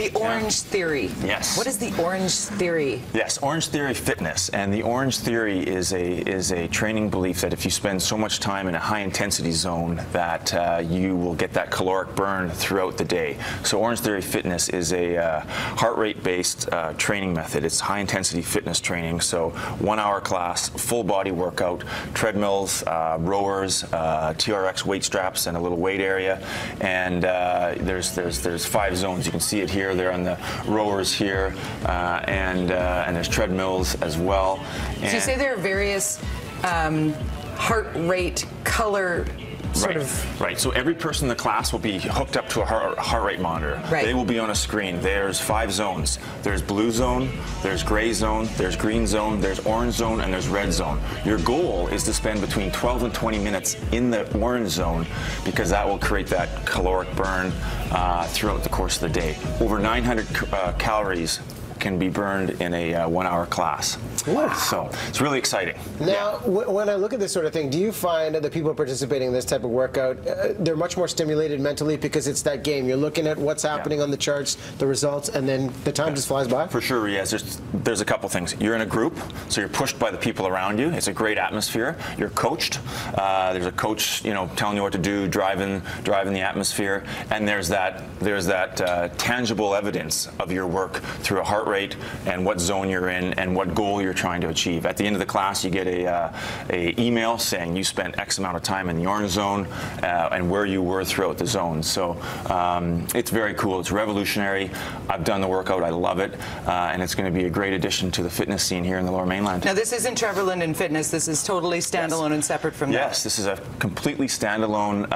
The Orangetheory. Yes. What is the Orangetheory? Yes, Orangetheory Fitness, and the Orangetheory is a training belief that if you spend so much time in a high-intensity zone that you will get that caloric burn throughout the day. So Orangetheory Fitness is a heart rate-based training method. It's high-intensity fitness training, so 1 hour class, full body workout, treadmills, rowers, TRX weight straps, and a little weight area. And there's 5 zones. You can see it here. They're on the rowers here, and there's treadmills as well. And so you say there are various heart rate, color sort of... Right. So every person in the class will be hooked up to a heart rate monitor. Right. They will be on a screen. There's 5 zones. There's blue zone, there's gray zone, there's green zone, there's orange zone, and there's red zone. Your goal is to spend between 12 and 20 minutes in the orange zone because that will create that caloric burn throughout the course of the day. Over 900 calories can be burned in a 1 hour class. Wow. So it's really exciting. Now, when I look at this sort of thing, do you find that the people participating in this type of workout, they're much more stimulated mentally because it's that game? You're looking at what's happening on the charts, the results, and then the time just flies by? For sure, yes. There's a couple things. You're in a group, so you're pushed by the people around you. It's a great atmosphere. You're coached. There's a coach, telling you what to do, driving the atmosphere, and there's that tangible evidence of your work through a heart rate and what zone you're in and what goal you're trying to achieve. At the end of the class, you get a email saying you spent X amount of time in the orange zone and where you were throughout the zone. So it's very cool. It's revolutionary. I've done the workout. I love it, and it's going to be a great addition to the fitness scene here in the Lower Mainland. Now, this isn't Trevor Linden Fitness. This is totally standalone and separate from that. Yes, this is a completely standalone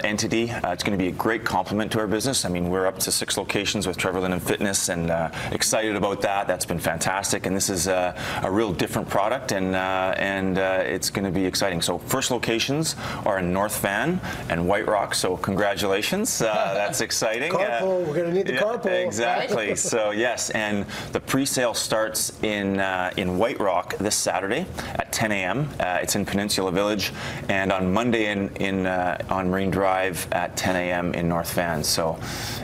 entity. It's going to be a great complement to our business. I mean, we're up to 6 locations with Trevor Linden Fitness, and excited about that. That's been fantastic, and this is a real different product, and it's going to be exciting. So first locations are in North Van and White Rock, so congratulations. That's exciting. Carpool, we're going to need the carpool. Exactly. So yes, and the pre-sale starts in White Rock this Saturday at 10 a.m. It's in Peninsula Village, and on Monday on Marine Drive at 10 a.m. in North Van. So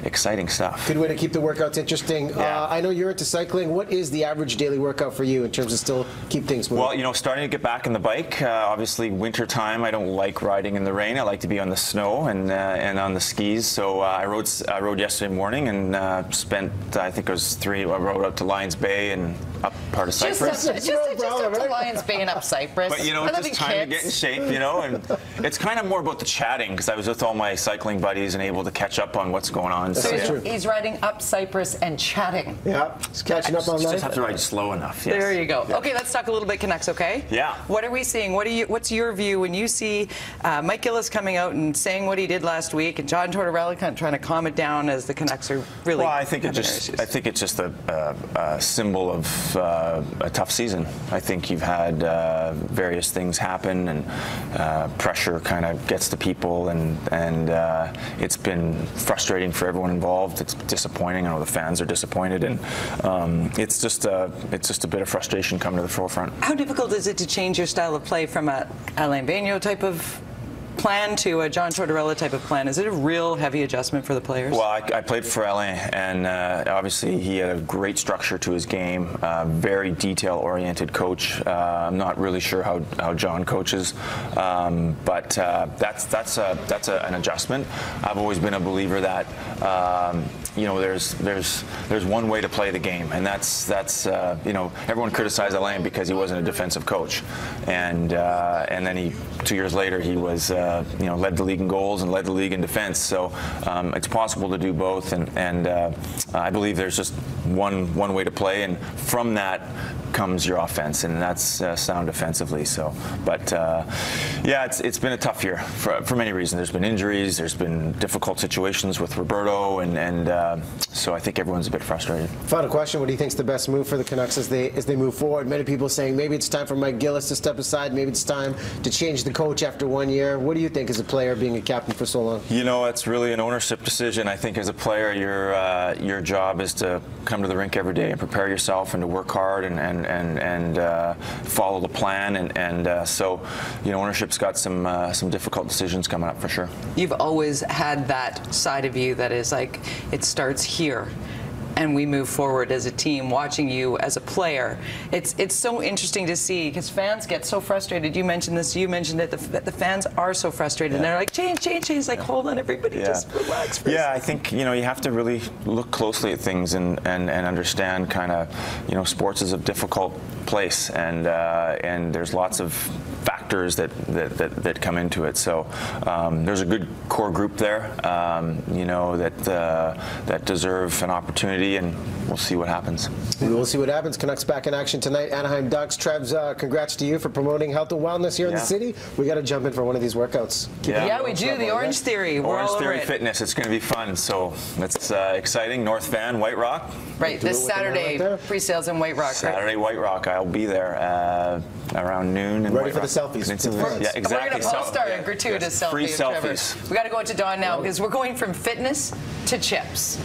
exciting stuff. Good way to keep the workouts interesting. Yeah. I know you're into cycling. What is the average daily workout for you in terms of still keep things moving? Well, starting to get back on the bike. Obviously, winter time. I don't like riding in the rain. I like to be on the snow and on the skis. So I rode yesterday morning and spent, I think it was I rode up to Lions Bay and up part of Cyprus. Just up to Lions Bay and up Cyprus. But just time to get in shape, and it's kind of more about the chatting because I was with all my cycling buddies and able to catch up on what's going on. So he's riding up Cyprus and chatting. Yeah, he's catching up on You life. just have to ride slow enough. Yes. There you go. Yeah. Okay, let's talk a little bit Canucks, okay? Yeah. What are we seeing? What's your view when you see Mike Gillis coming out and saying what he did last week, and John Tortorella kind of trying to calm it down as the Canucks are really? Well, I think it's just a symbol of a tough season. I think you've had various things happen, and pressure kind of gets to people, and it's been frustrating for everyone involved. It's disappointing. I know the fans are disappointed, and it's just a bit of frustration coming to the forefront. How difficult is it to change your style of play from a Alain Vigneault type of plan to a John Tortorella type of plan? Is it a real heavy adjustment for the players? Well, I played for Alain, and obviously he had a great structure to his game, very detail-oriented coach. I'm not really sure how John coaches, but that's an adjustment. I've always been a believer that there's one way to play the game, and that's everyone criticized Alain because he wasn't a defensive coach, and then 2 years later he was led the league in goals and led the league in defense. So it's possible to do both, and I believe there's just one way to play, and from that comes your offense, and that's sound defensively. So, but yeah, it's been a tough year for many reasons. There's been injuries, there's been difficult situations with Roberto, and so I think everyone's a bit frustrated. Final question: what do you think is the best move for the Canucks as they move forward? Many people saying maybe it's time for Mike Gillis to step aside, maybe it's time to change the coach after 1 year. What do you think as a player being a captain for so long? It's really an ownership decision. I think as a player, your job is to come to the rink every day and prepare yourself and to work hard and follow the plan, so ownership's got some difficult decisions coming up for sure. You've always had that side of you that is like, it starts here. and we move forward as a team, watching you as a player. It's so interesting to see, because fans get so frustrated. You mentioned this, you mentioned it, that the fans are so frustrated. And they're like, change. Like, hold on, everybody, just relax for a second. I think, you have to really look closely at things and understand kind of, sports is a difficult place, and there's lots of factors that come into it. So there's a good core group there, that deserve an opportunity, and we'll see what happens. We'll see what happens. Canucks back in action tonight. Anaheim Ducks. Trevs, congrats to you for promoting health and wellness here in the city. We got to jump in for one of these workouts. Yeah, we do. The Orangetheory. Orangetheory Fitness. It's going to be fun. So that's exciting. North Van, White Rock. Right. This Saturday, pre-sales in White Rock. Saturday, White Rock. I'll be there around noon. And ready for the selfies. Yeah, exactly. We're going to post our gratuitous selfie free of Trevor. selfies. We got to go to Dawn now, because we're going from fitness to chips.